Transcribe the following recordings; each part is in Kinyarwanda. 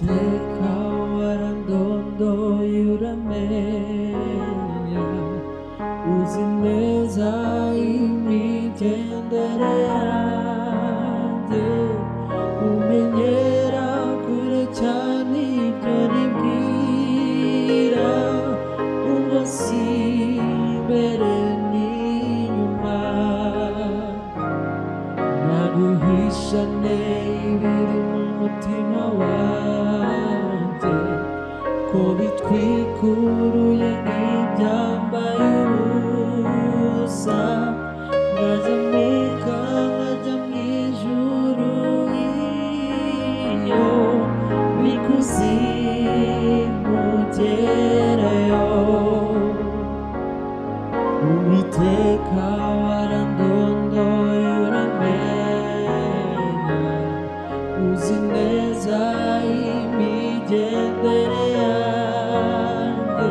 Uwiteka warandondoye uramenya, uzi neza imigendere yanjye, umenyera kure cyane ibyo nibwira, umunsi imbere n'inyuma, naguhisha ibiri mu mutima wanjye, ko bitwikuruye nk'ibyambaye ubusa, ngazamuka nkajya mu ijuru iyo bikuzimu ugerayo. Uwiteka warandondoye uramenya, uzi neza imigendere yanjye,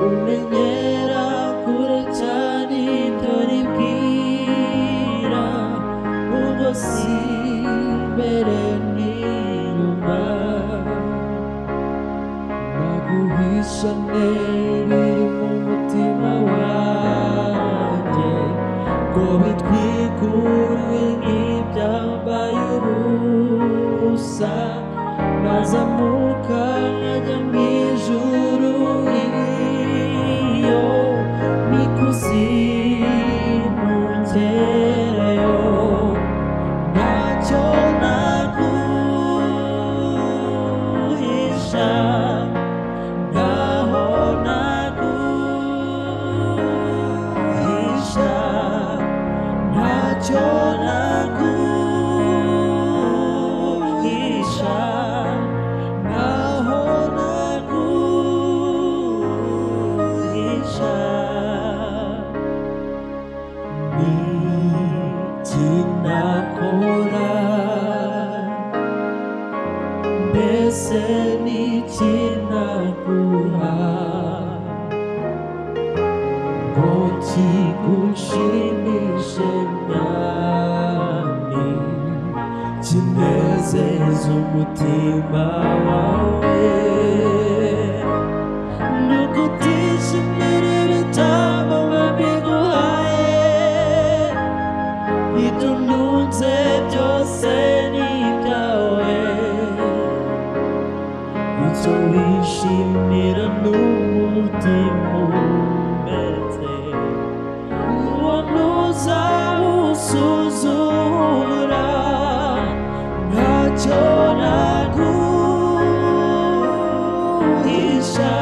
umenyera kure cyane ibyo nibwira, ubwo si imbere n'inyuma, naguhisha ibiri mu mutima wanjye, ko bitwikuruye nk'ibyambaye ubusa, nazamuka nkajya mu ijuru iyo bikuzimu ngerayo. Ntacyo naguhisha, ngaho naguhisha, ntacyo naguhisha, ngaho naguhisha. N'iki nakora, mbese n'iki naguha ngo kigushimishe mwami, kinezeza umutima wawe, nukutishimira ibitambo babiguhaye, ibyo ntunze byose ni ibyawe, icyo wishimira n'umutima umeze, uwo ntuzawusuzugura. Ntacyo naguhisha,